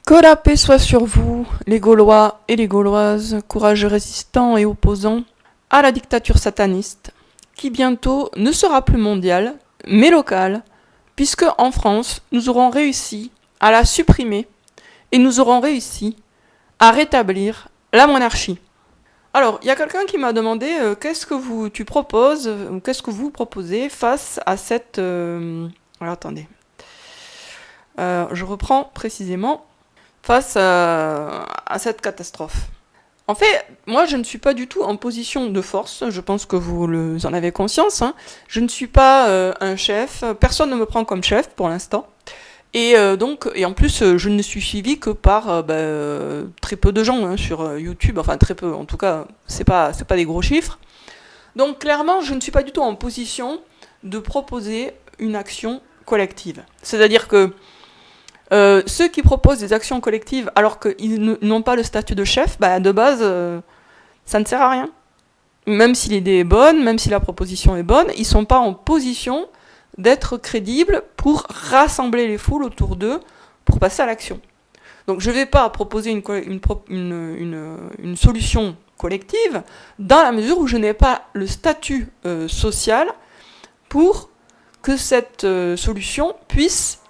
Que la paix soit sur vous, les Gaulois et les Gauloises, courageux résistants et opposants à la dictature sataniste, qui bientôt ne sera plus mondiale, mais locale, puisque en France, nous aurons réussi à la supprimer et nous aurons réussi à rétablir la monarchie. Alors, il y a quelqu'un qui m'a demandé qu'est-ce que tu proposes, ou qu'est-ce que vous proposez face à cette... Alors, attendez. Je reprends précisément. Face à cette catastrophe. En fait, moi je ne suis pas du tout en position de force, je pense que vous en avez conscience, hein. Je ne suis pas un chef, personne ne me prend comme chef pour l'instant, et en plus je ne suis suivi que par très peu de gens hein, sur YouTube, enfin très peu, en tout cas c'est pas des gros chiffres. Donc clairement je ne suis pas du tout en position de proposer une action collective. C'est-à-dire que ceux qui proposent des actions collectives alors qu'ils n'ont pas le statut de chef, de base, ça ne sert à rien. Même si l'idée est bonne, même si la proposition est bonne, ils ne sont pas en position d'être crédibles pour rassembler les foules autour d'eux pour passer à l'action. Donc je ne vais pas proposer une solution collective dans la mesure où je n'ai pas le statut social pour que cette solution puisse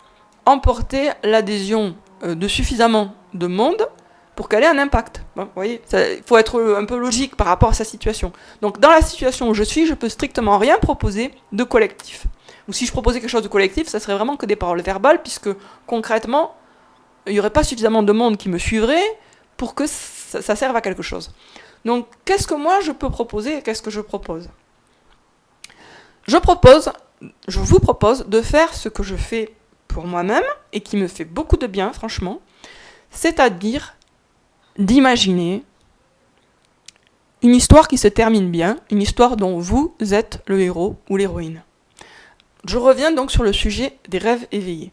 emporter l'adhésion de suffisamment de monde pour qu'elle ait un impact. Bon, vous voyez, il faut être un peu logique par rapport à sa situation. Donc dans la situation où je suis, je peux strictement rien proposer de collectif. Ou si je proposais quelque chose de collectif, ça serait vraiment que des paroles verbales, puisque concrètement, il n'y aurait pas suffisamment de monde qui me suivrait pour que ça serve à quelque chose. Donc qu'est-ce que moi je peux proposer et qu'est-ce que je propose ? Je vous propose de faire ce que je fais pour moi-même, et qui me fait beaucoup de bien, franchement, c'est-à-dire d'imaginer une histoire qui se termine bien, une histoire dont vous êtes le héros ou l'héroïne. Je reviens donc sur le sujet des rêves éveillés.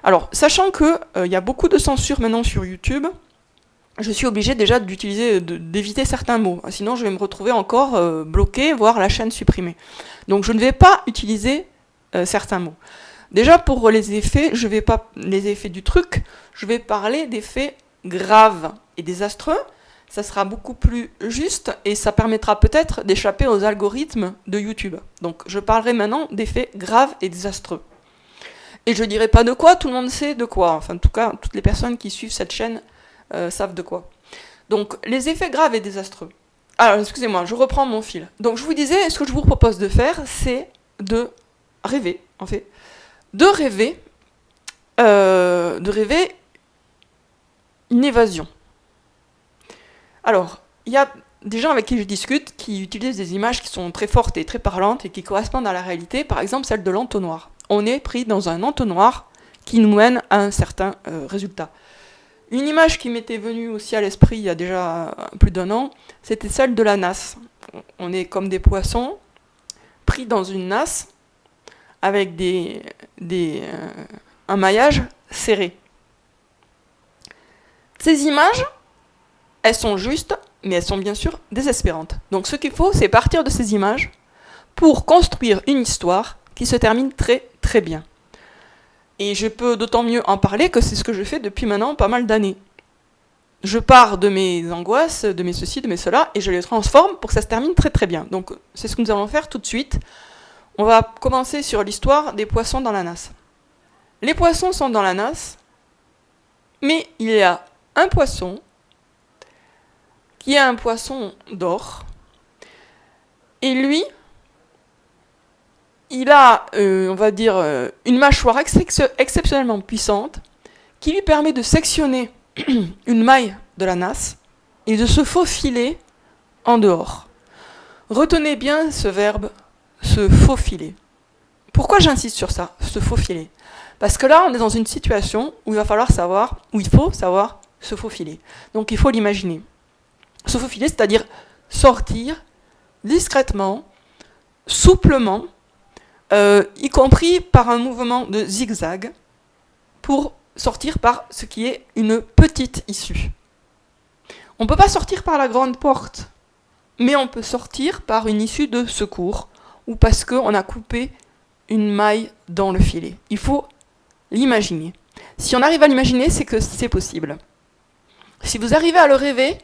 Alors, sachant que y a beaucoup de censure maintenant sur YouTube, je suis obligée déjà d'éviter certains mots, sinon je vais me retrouver encore bloqué, voire la chaîne supprimée. Donc je ne vais pas utiliser certains mots. Déjà pour les effets, les effets du truc, je vais parler d'effets graves et désastreux. Ça sera beaucoup plus juste et ça permettra peut-être d'échapper aux algorithmes de YouTube. Donc je parlerai maintenant d'effets graves et désastreux. Et je dirai pas de quoi, tout le monde sait de quoi. Enfin en tout cas, toutes les personnes qui suivent cette chaîne savent de quoi. Donc les effets graves et désastreux. Alors excusez-moi, je reprends mon fil. Donc je vous disais, ce que je vous propose de faire, c'est de rêver, en fait. De rêver une évasion. Alors, il y a des gens avec qui je discute qui utilisent des images qui sont très fortes et très parlantes et qui correspondent à la réalité, par exemple celle de l'entonnoir. On est pris dans un entonnoir qui nous mène à un certain résultat. Une image qui m'était venue aussi à l'esprit il y a déjà plus d'1 an, c'était celle de la nasse. On est comme des poissons pris dans une nasse avec un maillage serré. Ces images, elles sont justes, mais elles sont bien sûr désespérantes. Donc ce qu'il faut, c'est partir de ces images pour construire une histoire qui se termine très très bien. Et je peux d'autant mieux en parler que c'est ce que je fais depuis maintenant pas mal d'années. Je pars de mes angoisses, de mes ceci, de mes cela, et je les transforme pour que ça se termine très très bien. Donc c'est ce que nous allons faire tout de suite. On va commencer sur l'histoire des poissons dans la nasse. Les poissons sont dans la nasse, mais il y a un poisson qui est un poisson d'or. Et lui, il a, on va dire, une mâchoire exceptionnellement puissante qui lui permet de sectionner une maille de la nasse et de se faufiler en dehors. Retenez bien ce verbe, se faufiler. Pourquoi j'insiste sur ça, se faufiler ? Parce que là, on est dans une situation où il faut savoir se faufiler. Donc il faut l'imaginer. Se faufiler, c'est-à-dire sortir discrètement, souplement, y compris par un mouvement de zigzag, pour sortir par ce qui est une petite issue. On ne peut pas sortir par la grande porte, mais on peut sortir par une issue de secours, ou parce qu'on a coupé une maille dans le filet. Il faut l'imaginer. Si on arrive à l'imaginer, c'est que c'est possible. Si vous arrivez à le rêver,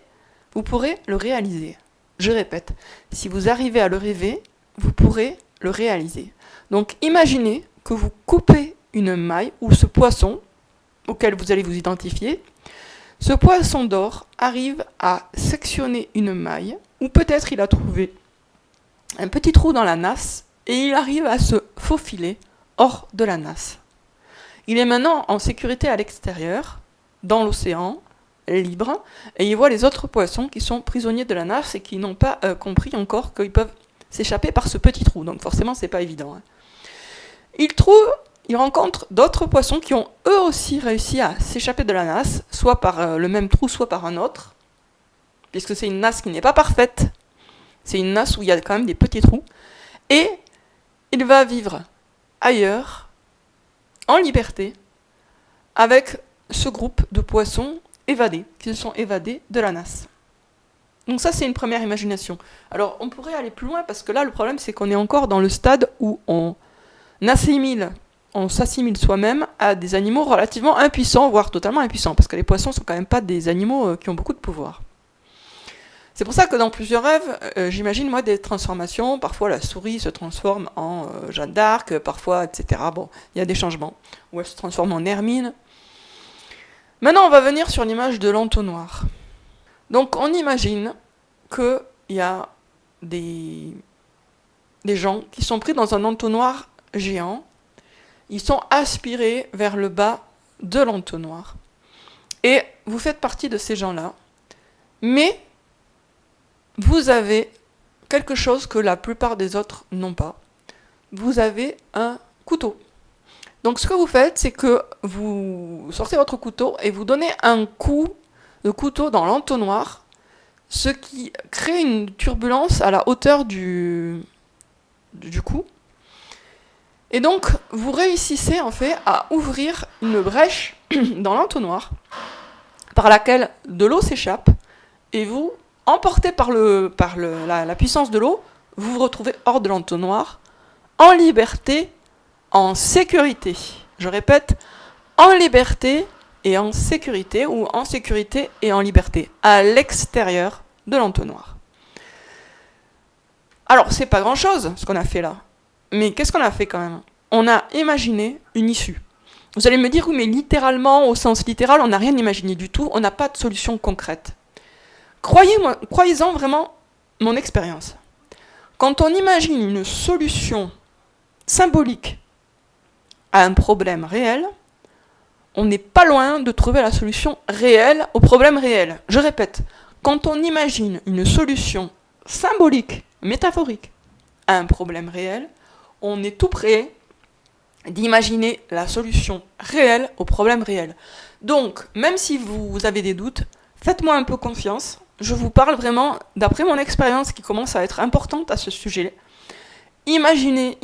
vous pourrez le réaliser. Je répète, si vous arrivez à le rêver, vous pourrez le réaliser. Donc imaginez que vous coupez une maille ou ce poisson auquel vous allez vous identifier. Ce poisson d'or arrive à sectionner une maille, ou peut-être il a trouvé un petit trou dans la nasse et il arrive à se faufiler hors de la nasse. Il est maintenant en sécurité à l'extérieur, dans l'océan, libre, et il voit les autres poissons qui sont prisonniers de la nasse et qui n'ont pas compris encore qu'ils peuvent s'échapper par ce petit trou. Donc forcément, c'est pas évident. Il rencontre d'autres poissons qui ont eux aussi réussi à s'échapper de la nasse, soit par le même trou, soit par un autre, puisque c'est une nasse qui n'est pas parfaite. C'est une nasse où il y a quand même des petits trous. Et il va vivre ailleurs, en liberté, avec ce groupe de poissons évadés, qui se sont évadés de la nasse. Donc ça, c'est une première imagination. Alors, on pourrait aller plus loin, parce que là, le problème, c'est qu'on est encore dans le stade où on s'assimile soi-même à des animaux relativement impuissants, voire totalement impuissants, parce que les poissons sont quand même pas des animaux qui ont beaucoup de pouvoir. C'est pour ça que dans plusieurs rêves, j'imagine moi des transformations. Parfois la souris se transforme en Jeanne d'Arc, parfois, etc. Bon, il y a des changements. Ou elle se transforme en Hermine. Maintenant, on va venir sur l'image de l'entonnoir. Donc, on imagine qu'il y a des gens qui sont pris dans un entonnoir géant. Ils sont aspirés vers le bas de l'entonnoir. Et vous faites partie de ces gens-là. Mais vous avez quelque chose que la plupart des autres n'ont pas. Vous avez un couteau. Donc ce que vous faites, c'est que vous sortez votre couteau et vous donnez un coup de couteau dans l'entonnoir, ce qui crée une turbulence à la hauteur du cou. Et donc vous réussissez en fait à ouvrir une brèche dans l'entonnoir par laquelle de l'eau s'échappe et vous, emporté par la puissance de l'eau, vous vous retrouvez hors de l'entonnoir, en liberté, en sécurité. Je répète, en liberté et en sécurité, ou en sécurité et en liberté, à l'extérieur de l'entonnoir. Alors, c'est pas grand-chose, ce qu'on a fait là. Mais qu'est-ce qu'on a fait quand même ? On a imaginé une issue. Vous allez me dire, oui, mais littéralement, au sens littéral, on n'a rien imaginé du tout, on n'a pas de solution concrète. Croyez-en vraiment mon expérience. Quand on imagine une solution symbolique à un problème réel, on n'est pas loin de trouver la solution réelle au problème réel. Je répète, quand on imagine une solution symbolique, métaphorique, à un problème réel, on est tout près d'imaginer la solution réelle au problème réel. Donc, même si vous avez des doutes, faites-moi un peu confiance. Je vous parle vraiment d'après mon expérience qui commence à être importante à ce sujet. Imaginez.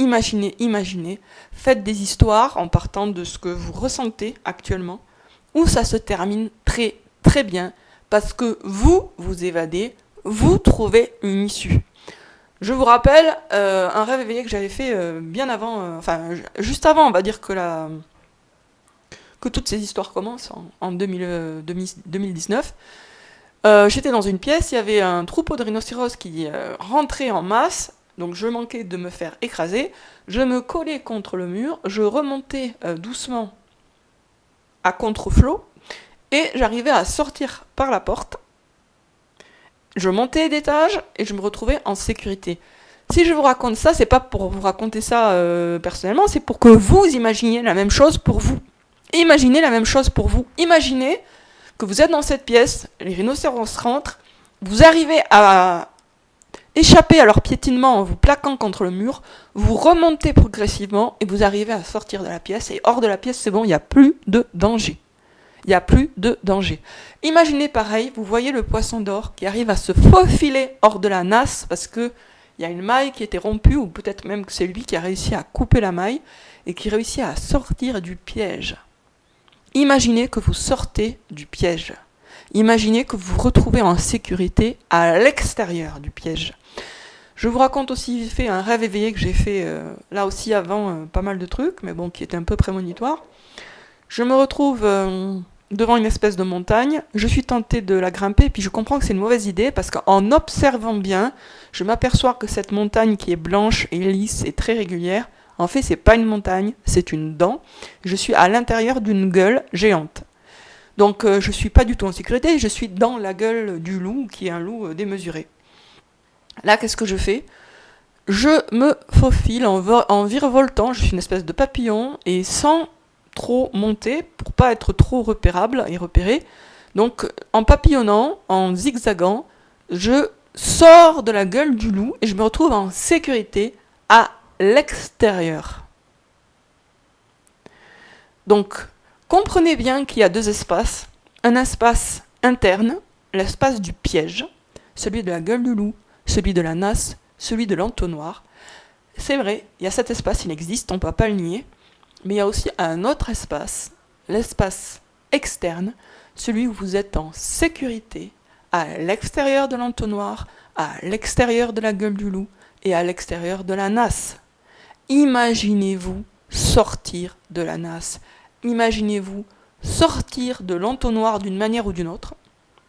Faites des histoires en partant de ce que vous ressentez actuellement, où ça se termine très très bien, parce que vous évadez, vous trouvez une issue. Je vous rappelle un rêve éveillé que j'avais fait bien avant, juste avant, on va dire que toutes ces histoires commencent en 2019. J'étais dans une pièce, il y avait un troupeau de rhinocéros qui rentrait en masse, donc je manquais de me faire écraser, je me collais contre le mur, je remontais doucement à contre-flot, et j'arrivais à sortir par la porte, je montais d'étage, et je me retrouvais en sécurité. Si je vous raconte ça, c'est pas pour vous raconter ça personnellement, c'est pour que vous imaginiez la même chose pour vous. Imaginez la même chose pour vous. Imaginez que vous êtes dans cette pièce, les rhinocéros rentrent, vous arrivez à échapper à leur piétinement en vous plaquant contre le mur, vous remontez progressivement et vous arrivez à sortir de la pièce, et hors de la pièce, c'est bon, il n'y a plus de danger. Il n'y a plus de danger. Imaginez pareil, vous voyez le poisson d'or qui arrive à se faufiler hors de la nasse parce qu'il y a une maille qui était rompue, ou peut-être même que c'est lui qui a réussi à couper la maille et qui réussit à sortir du piège. Imaginez que vous sortez du piège. Imaginez que vous vous retrouvez en sécurité à l'extérieur du piège. Je vous raconte aussi vite fait un rêve éveillé que j'ai fait là aussi avant pas mal de trucs, mais bon, qui était un peu prémonitoire. Je me retrouve devant une espèce de montagne, je suis tentée de la grimper, puis je comprends que c'est une mauvaise idée, parce qu'en observant bien, je m'aperçois que cette montagne qui est blanche et lisse et très régulière, en fait c'est pas une montagne, c'est une dent. Je suis à l'intérieur d'une gueule géante. Donc je suis pas du tout en sécurité, je suis dans la gueule du loup, qui est un loup démesuré. Là, qu'est-ce que je fais ? Je me faufile en virevoltant, je suis une espèce de papillon, et sans trop monter, pour pas être trop repérable et repéré. Donc, en papillonnant, en zigzagant, je sors de la gueule du loup, et je me retrouve en sécurité à l'extérieur. Donc, comprenez bien qu'il y a deux espaces. Un espace interne, l'espace du piège, celui de la gueule du loup, celui de la nasse, celui de l'entonnoir. C'est vrai, il y a cet espace, il existe, on ne peut pas le nier, mais il y a aussi un autre espace, l'espace externe, celui où vous êtes en sécurité, à l'extérieur de l'entonnoir, à l'extérieur de la gueule du loup et à l'extérieur de la nasse. Imaginez-vous sortir de la nasse, imaginez-vous sortir de l'entonnoir d'une manière ou d'une autre.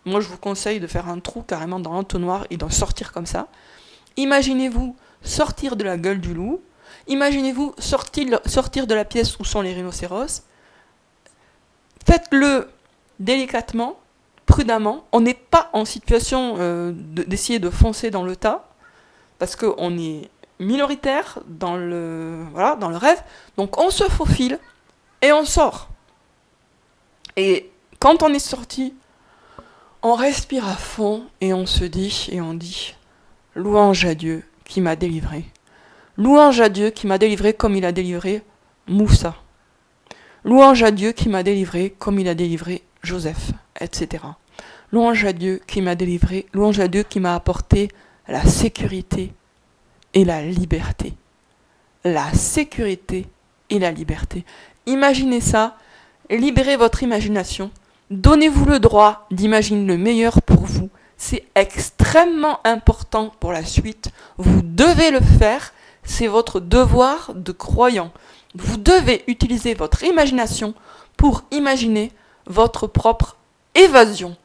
Moi, je vous conseille de faire un trou carrément dans l'entonnoir et d'en sortir comme ça. Imaginez-vous sortir de la gueule du loup. Imaginez-vous sortir de la pièce où sont les rhinocéros. Faites-le délicatement, prudemment. On n'est pas en situation d'essayer de foncer dans le tas, parce qu'on est minoritaire dans le rêve. Donc on se faufile et on sort. Et quand on est sorti, on respire à fond et on se dit et on dit « Louange à Dieu qui m'a délivré. Louange à Dieu qui m'a délivré comme il a délivré Moussa. Louange à Dieu qui m'a délivré comme il a délivré Joseph, etc. Louange à Dieu qui m'a délivré, louange à Dieu qui m'a apporté la sécurité et la liberté. La sécurité et la liberté. » Imaginez ça, libérez votre imagination. Donnez-vous le droit d'imaginer le meilleur pour vous. C'est extrêmement important pour la suite. Vous devez le faire. C'est votre devoir de croyant. Vous devez utiliser votre imagination pour imaginer votre propre évasion.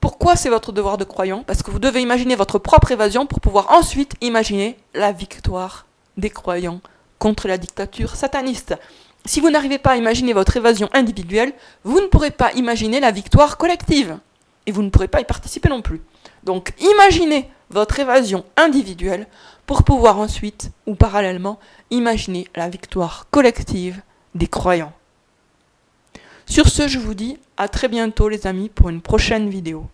Pourquoi c'est votre devoir de croyant ? Parce que vous devez imaginer votre propre évasion pour pouvoir ensuite imaginer la victoire des croyants contre la dictature sataniste. Si vous n'arrivez pas à imaginer votre évasion individuelle, vous ne pourrez pas imaginer la victoire collective. Et vous ne pourrez pas y participer non plus. Donc imaginez votre évasion individuelle pour pouvoir ensuite, ou parallèlement, imaginer la victoire collective des croyants. Sur ce, je vous dis à très bientôt les amis pour une prochaine vidéo.